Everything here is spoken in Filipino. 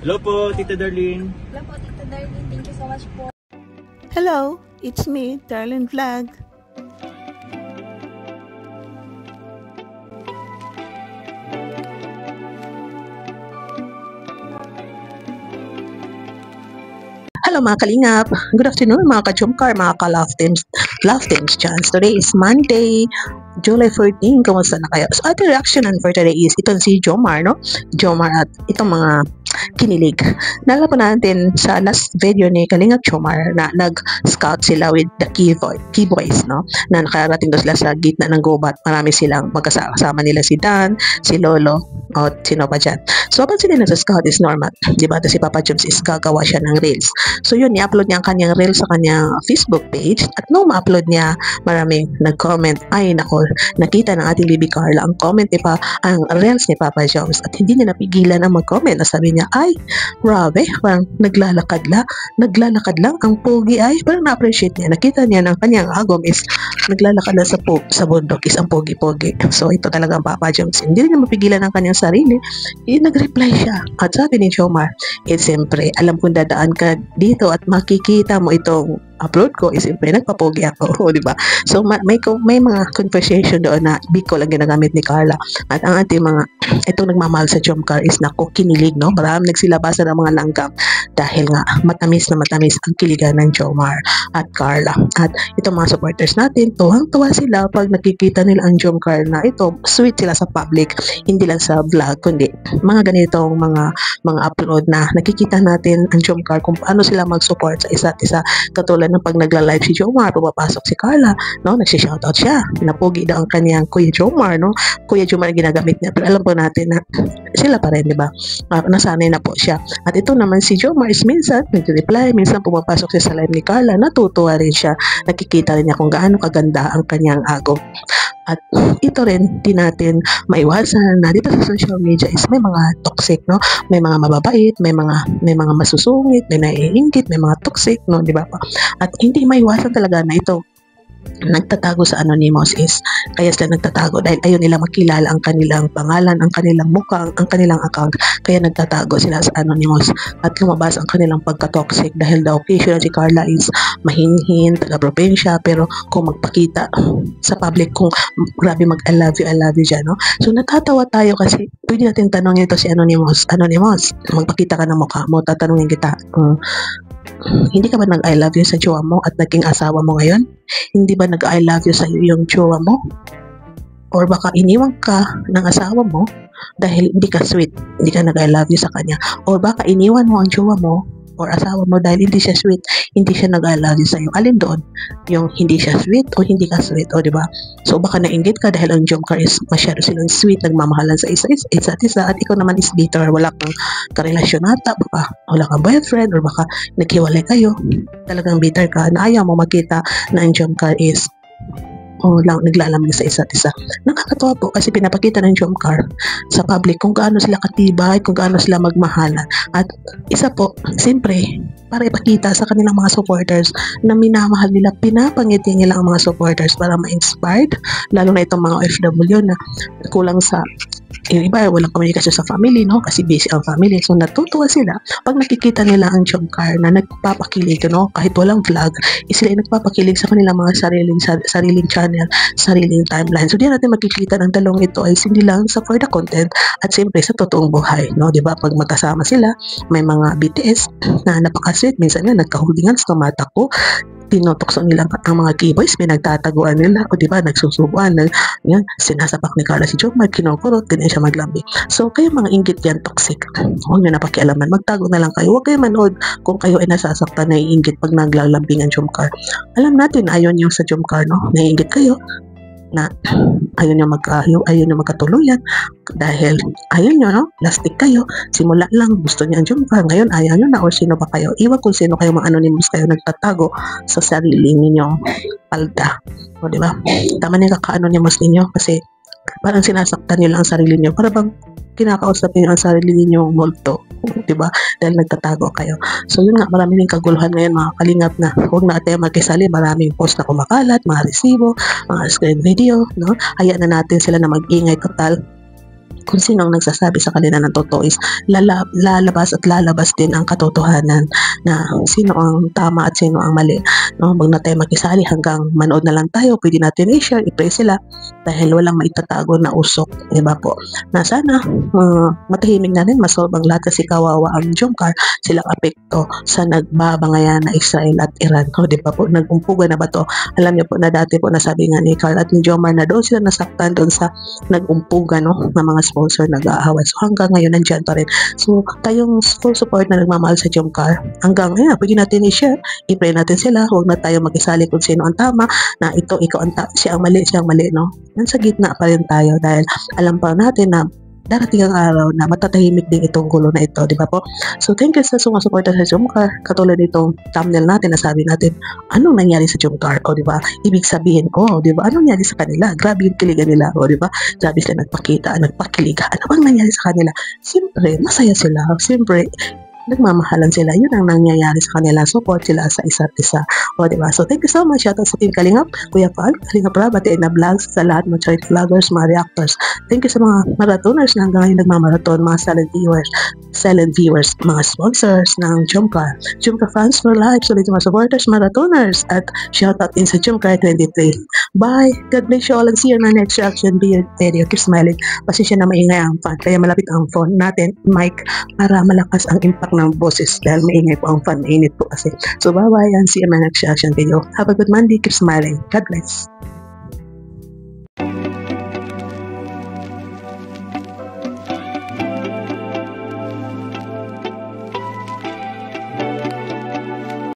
Hello po, Tita Darlene. Hello po, Tita Darlene. Thank you so much po. Hello, it's me, Darlene Vlog. Hello mga kalingap. Good afternoon mga ka-Jomcar, mga ka-Love Teams chance. Today is Monday, July 14. Kumusta na kayo? So ating reaction for today is itong si Jomar, no? Jomar at itong mga kinilig. Nalala po natin sa last video ni Kalingap Jomar na nag-scout sila with the key boys, no? Na nakarating doon sila sa gitna ng gubat. Marami silang magkasama nila si Dan, si Lolo, o sino pa dyan. So habang sila nasa-scout is normal. Diba? Si Papa Joms is gagawa siya ng reels. So yun, i-upload niya ang kanyang reel sa kanyang Facebook page. At nung ma-upload niya, maraming nag-comment. Ay nako, nakita ng ating Bibi Carla ang comment ni ang reels ni Papa Joms. At hindi niya napigilan ang mag-comment. Sabi niya, ay, grabe, parang naglalakad lang. Ang pogi ay, parang na-appreciate niya. Nakita niya ng kanyang agom is naglalakad na sa bundok is ang pogi-pogi. So ito talaga ang Papa Joms. Hindi niya mapigilan ang kanyang sarili. Nag-reply siya. At sabi ni Jomar, siyempre, alam kong dadaan ka dito at makikita mo itong upload ko is siyempre nagpapogi ako, di ba? So may mga conversation doon na Bicol ang ginagamit ni Carla. At ang ating mga itong nagmamahal sa Jomcar is nako, kinilig, no? Marami nagsilabasan ng mga langgam dahil nga matamis na matamis ang kiligan ng Jomar at Carla. At itong mga supporters natin, tuwang-tuwa sila pag nakikita nila ang Jomcar na ito, sweet sila sa public, hindi lang sa vlog, kundi mga ganitong mga upload na nakikita natin ang Jomcar kung paano sila mag-support sa isa't isa. Katulad ng pag nagla-live si Jomar, pumapasok si Carla, no? Nagsi-shoutout siya. Pinapogi daw ang kanyang Kuya Jomar, no? Kuya Jomar ang ginagamit niya. Pero alam po natin na sila pa rin, di ba? Nasanay na po siya. At ito naman si Jomar is minsan nag-reply, minsan pumapasok siya sa live ni Carla, natutuwa rin siya. Nakikita rin niya kung gaano kaganda ang kanyang agom. At ito rin, di natin maiwasan na dito sa social media is may mga toxic, no? May mga mababait, may mga masusungit, may naiinggit, may mga toxic, no? Di ba pa? At hindi maiwasan talaga na ito nagtatago sa anonymous is kaya sila nagtatago dahil ayaw nila makilala ang kanilang pangalan, ang kanilang mukha, ang kanilang account, kaya nagtatago sila sa anonymous at lumabas ang kanilang pagka-toxic dahil the occasion si Carla is mahinhin, taga-propensya, pero kung magpakita sa public kung grabe mag I love you dyan, no? So natatawa tayo kasi pwede natin tanongin ito si Anonymous, magpakita ka ng mukha mo, tatanungin kita, hindi ka ba nag-I love you sa jowa mo at naging asawa mo ngayon? Hindi ba nag-I love you sa yung jowa mo? Or baka iniwan ka ng asawa mo dahil hindi ka sweet, hindi ka nag-I love you sa kanya. Or baka iniwan mo ang jowa mo or asawa mo dahil hindi siya sweet, hindi siya nag-I love you sa iyo. Alin doon? Yung hindi siya sweet o hindi ka sweet, o diba? So baka nainggit ka dahil ang Jomcar is masyado silang sweet, nagmamahalan sa isa't isa at ikaw naman is bitter, wala kang karelasyon ata, baka wala kang boyfriend or baka naghiwalay kayo, talagang bitter ka na ayaw mo makita na ang Jomcar is naglalamig sa isa't isa. Nakakatawa po kasi pinapakita ng Jomcar sa public kung gaano sila katibay, kung gaano sila magmahalan. At isa po, siyempre, para ipakita sa kanilang mga supporters na minamahal nila, pinapangiti nila ang mga supporters para ma-inspired, lalo na itong mga OFW na kulang sa yung iba, walang komunikasyon sa family, no? Kasi busy ang family. So, natutuwa sila pag nakikita nila ang Jomcar na nagpapakilig, no? Kahit walang vlog, sila ay nagpapakilig sa kanilang mga sariling channel, sariling timeline. So, di natin makikita ng dalawang ito ay hindi lang sa for the content at siyempre sa totoong buhay, no? Diba? Pag magkasama sila, may mga BTS na napaka-sweet. Minsan nga, nagkahudingan sa tumatakbo. Tinotokso nila ang mga keyboys, may nagtataguan nila, o diba, nagsusubuan, yan, sinasapak ni Carla si Jomar, kinukurot, din siya maglambi. So, kayo mga inggit yan, toxic. Huwag nyo na pakialaman, magtago na lang kayo. Huwag kayo manood kung kayo ay nasasaktan, naiinggit pag naglalambing ang Jomcar. Alam natin, ayaw nyo sa Jomcar, no? Naiinggit kayo na ayaw nyo magkatuluyan dahil ayaw nyo, no? Plastic kayo, simula lang gusto niya ang Jomcar, ngayon ayaw nyo na, or sino ba kayo, iwan kung sino kayo, mga anonymous kayo nagtatago sa sarili ninyong palda, o diba? Tama na yung kaka-anonymous ninyo kasi parang sinasaktan nyo lang ang sarili nyo, para bang kinakausap nyo ang sarili ninyong multo, diba? Dahil nagtatago kayo. So yun nga, marami rin kaguluhan ngayon mga kalingap na huwag na tayo magkisali, maraming post na kumakalat, mga resibo, mga screen video, no? Hayaan na natin sila na mag-ingay total. kung sino ang nagsasabi sa kanila ng totoo is lalabas at lalabas din ang katotohanan na sino ang tama at sino ang mali. No, wag na tayo makisali hanggang manood na lang tayo. Pwede natin i-share, i-pray sila dahil walang maitatago na usok, di ba po? Na sana matahimik na rin, masolve ang lahat kasi kawawa ang Jomcar, silang apekto sa nagbabangayan na Israel at Iran. O, di ba po? Nag-umpuga na ba to? Alam niyo po na dati po nasabi nga ni Carl at ni Jomar na doon sila nasaktan doon sa nag-umpuga, no, ng mga sponsor nag-aaway. So hanggang ngayon nandyan pa rin. So tayong full support na nagmamahal sa Jomcar, hanggang ngayon pwede natin i-share, i-pray natin sila, huwag na tayo mag-isali kung sino ang tama, na ito, ikaw ang siya ang mali, no? Nasa gitna pa rin tayo dahil alam pa natin na darating ang araw na matatahimik din itong gulo na ito, di ba po? So thank you sa sumusuporta sa Jomcar. Katulad nitong thumbnail natin na sabi natin, anong nangyari sa Jomcar? O di ba? Ibig sabihin, di ba? Anong nangyari sa kanila? Grabe yung kiligan nila, o di ba? Grabe sila nagpakilig. Ano bang nangyari sa kanila? Siyempre, masaya sila. Siyempre, nagmamahalan sila. Yun ang nangyayari sa kanila. Support sila sa isa't isa. O, diba? So, thank you so much. Shoutout sa Team Kalingap, Kuya Paul, Kalingap Rab, at na vlogs sa lahat mga charity vloggers, mga reactors. Thank you sa mga marathoners na hanggang ngayon nagmamarathon, mga silent viewers, mga sponsors ng Jomcar. Jomcar fans for life. So, dito mga supporters, marathoners, at shoutout din sa Jomcar 23. Bye! God bless you all and see you in my next reaction video. Keep smiling. Pasensya na maingay ang fan. Kaya malapit ang phone natin, mic, para malakas ang impact ng boses dahil maingay po ang fan, mainit po kasi. So bye bye and see you in my next reaction video. Have a good Monday, keep smiling. God bless.